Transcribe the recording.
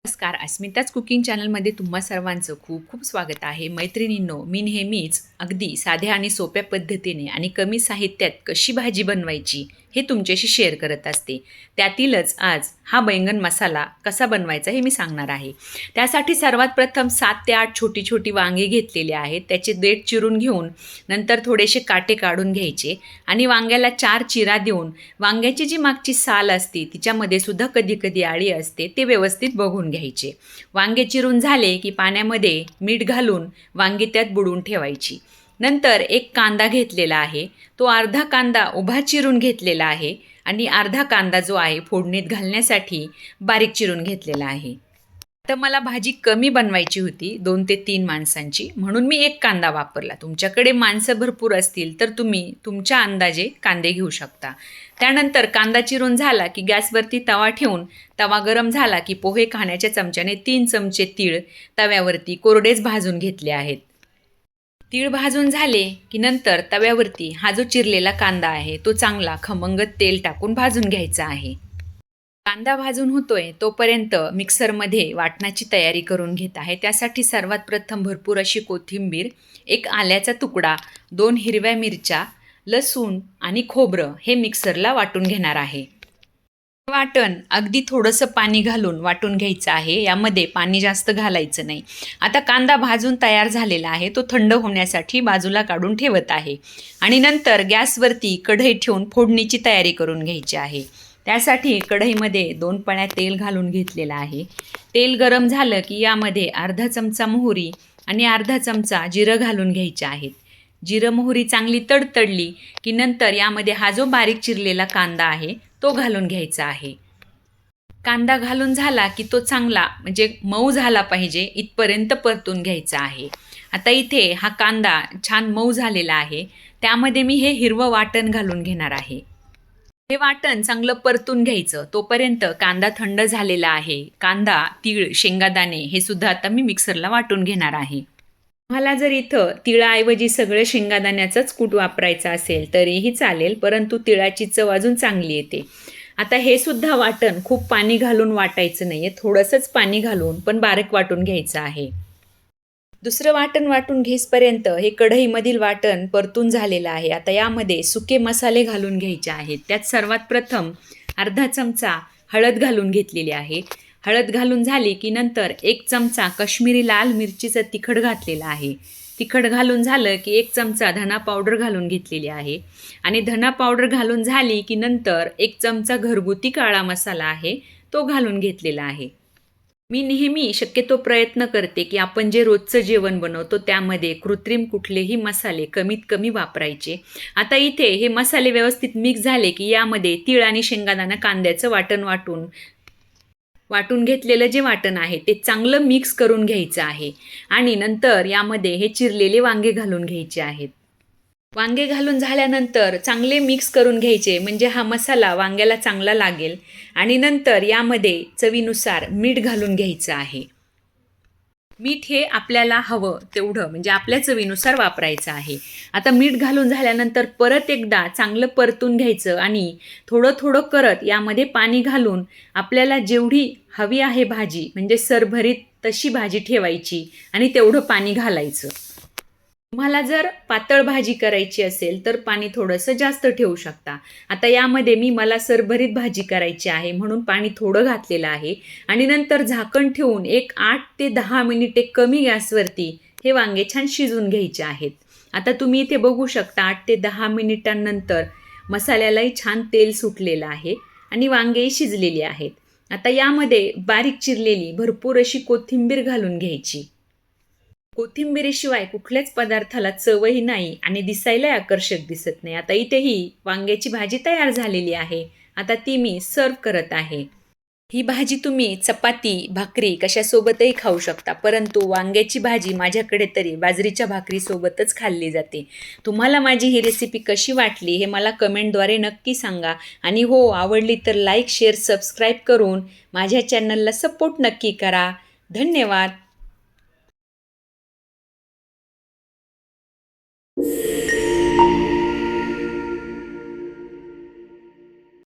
नमस्कार. अस्मिताच कुकिंग चॅनलमध्ये तुम्हा सर्वांचं खूप खूप स्वागत आहे. मैत्रिणींनो, मी नेहमीच अगदी साध्या आणि सोप्या पद्धतीने आणि कमी साहित्यात कशी भाजी बनवायची हे तुमच्याशी शेअर करत असते. त्यातीलच आज हा बैंगन मसाला कसा बनवायचा हे मी सांगणार आहे. त्यासाठी सर्वात प्रथम 7 ते 8 छोटी छोटी वांगी घेतलेली आहेत. त्याचे देठ चिरून घेऊन नंतर थोडेसे काटे काढून घ्यायचे आणि वांग्याला 4 चिरा देऊन वांग्याची जी मागची साल असते तिच्यामध्ये सुद्धा कधी कधी आळी असते ते व्यवस्थित बघून घ्यायचे. वांगे चिरून झाले की पाण्यामध्ये मीठ घालून वांगी त्यात बुडवून ठेवायची. नंतर एक कांदा घेतलेला आहे, तो अर्धा कांदा उभा चिरून घेतलेला आहे आणि अर्धा कांदा जो आहे फोडणीत घालण्यासाठी बारीक चिरून घेतलेला आहे. तर मला भाजी कमी बनवायची होती, 2 ते 3 माणसांची, म्हणून मी एक कांदा वापरला. तुमच्याकडे माणसं भरपूर असतील तर तुम्ही तुमच्या अंदाजे कांदे घेऊ शकता. त्यानंतर कांदा चिरून झाला की गॅसवरती तवा ठेवून तवा गरम झाला की पोहे खाण्याच्या चमच्याने 3 चमचे तीळ तव्यावरती कोरडेच भाजून घेतले आहेत. तीळ भाजून झाले की नंतर तव्यावरती हा जो चिरलेला कांदा आहे तो चांगला खमंग तेल टाकून भाजून घ्यायचा आहे. कांदा भाजून होतोय तोपर्यंत मिक्सरमध्ये वाटणाची तयारी करून घेत आहे. त्यासाठी सर्वात प्रथम भरपूर अशी कोथिंबीर, एक आल्याचा तुकडा, 2 हिरव्या मिरच्या, लसूण आणि खोबरं हे मिक्सरला वाटून घेणार आहे. वाटण अगदी थोडंसं पाणी घालून वाटून घ्यायचं आहे. यामध्ये पाणी जास्त घालायचं नाही. आता कांदा भाजून तयार झालेला आहे, तो थंड होण्यासाठी बाजूला काढून ठेवत आहे आणि नंतर गॅसवरती कढई ठेवून फोडणीची तयारी करून घ्यायची आहे. त्यासाठी कढईमध्ये 2 पळ्या तेल घालून घेतलेलं आहे. तेल गरम झालं की यामध्ये अर्धा चमचा मोहरी आणि अर्धा चमचा जिरं घालून घ्यायचे आहेत. जिरं मोहरी चांगली तडतडली की नंतर यामध्ये हा जो बारीक चिरलेला कांदा आहे तो घालून घ्यायचा आहे. कांदा घालून झाला की तो चांगला म्हणजे मऊ झाला पाहिजे इथपर्यंत परतून घ्यायचा आहे. आता इथे हा कांदा छान मऊ झालेला आहे, त्यामध्ये मी हे हिरवं वाटण घालून घेणार आहे. हे वाटण चांगलं परतून घ्यायचं. तोपर्यंत कांदा थंड झालेला आहे. कांदा, तीळ, शेंगादाणे हे सुद्धा आता मी मिक्सरला वाटून घेणार आहे. तुम्हाला जर इथं तिळाऐवजी सगळं शेंगादाण्याचाच कूट वापरायचा असेल तरीही चालेल, परंतु तिळाची चव अजून चांगली येते. आता हे सुद्धा वाटण खूप पाणी घालून वाटायचं नाही आहे, थोडंसंच पाणी घालून पण बारीक वाटून घ्यायचं आहे. दुसरं वाटण वाटून घेईपर्यंत हे कढईमधील वाटण परतून झालेलं आहे. आता यामध्ये सुके मसाले घालून घ्यायचे आहेत. त्यात सर्वात प्रथम अर्धा चमचा हळद घालून घेतलेली आहे. हळद घालून झाली की नंतर 1 चमचा काश्मीरी लाल मिरचीचं तिखट घातलेलं आहे. तिखट घालून झालं की 1 चमचा धना पावडर घालून घेतलेली आहे आणि धना पावडर घालून झाली की नंतर 1 चमचा घरगुती काळा मसाला आहे तो घालून घेतलेला आहे. मी नेहमी शक्यतो प्रयत्न करते की आपण जे रोजचं जेवण बनवतो त्यामध्ये कृत्रिम कुठलेही मसाले कमीत कमी वापरायचे. आता इथे हे मसाले व्यवस्थित मिक्स झाले की यामध्ये तीळ आणि शेंगादाणा कांद्याचं वाटण वाटून घेतलेलं जे वाटण आहे ते चांगलं मिक्स करून घ्यायचं आहे आणि नंतर यामध्ये हे चिरलेले वांगे घालून घ्यायचे आहेत. वांगे घालून झाल्यानंतर चांगले मिक्स करून घ्यायचे, म्हणजे हा मसाला वांग्याला चांगला लागेल आणि नंतर यामध्ये चवीनुसार मीठ घालून घ्यायचं आहे. मीठ हे आपल्याला हवं तेवढं म्हणजे आपल्या चवीनुसार वापरायचं आहे. आता मीठ घालून झाल्यानंतर परत एकदा चांगलं परतून घ्यायचं आणि थोडं थोडं करत यामध्ये पाणी घालून आपल्याला जेवढी हवी आहे भाजी म्हणजे सरभरीत तशी भाजी ठेवायची आणि तेवढं पाणी घालायचं. तुम्हाला जर पातळ भाजी करायची असेल तर पाणी थोडंसं जास्त ठेवू शकता. आता यामध्ये मला सरभरीत भाजी करायची आहे म्हणून पाणी थोडं घातलेलं आहे आणि नंतर झाकण ठेवून एक 8 ते 10 मिनिटे कमी गॅसवरती हे वांगे छान शिजून घ्यायचे आहेत. आता तुम्ही इथे बघू शकता 8 ते 10 मिनिटांनंतर मसाल्यालाही छान तेल सुटलेलं आहे आणि वांगेही शिजलेली आहेत. आता यामध्ये बारीक चिरलेली भरपूर अशी कोथिंबीर घालून घ्यायची. कोथिंबिरीशिवाय कुठल्याच पदार्थाला चवही नाही आणि दिसायला आकर्षक दिसत नाही. आता इथेही वांग्याची भाजी तयार झालेली आहे. आता ती मी सर्व करत आहे. ही भाजी तुम्ही चपाती, भाकरी कशासोबतही खाऊ शकता, परंतु वांग्याची भाजी माझ्याकडे तरी बाजरीच्या भाकरीसोबतच खाल्ली जाते. तुम्हाला माझी ही रेसिपी कशी वाटली हे मला कमेंटद्वारे नक्की सांगा आणि हो आवडली तर लाईक, शेअर, सबस्क्राईब करून माझ्या चॅनलला सपोर्ट नक्की करा. धन्यवाद.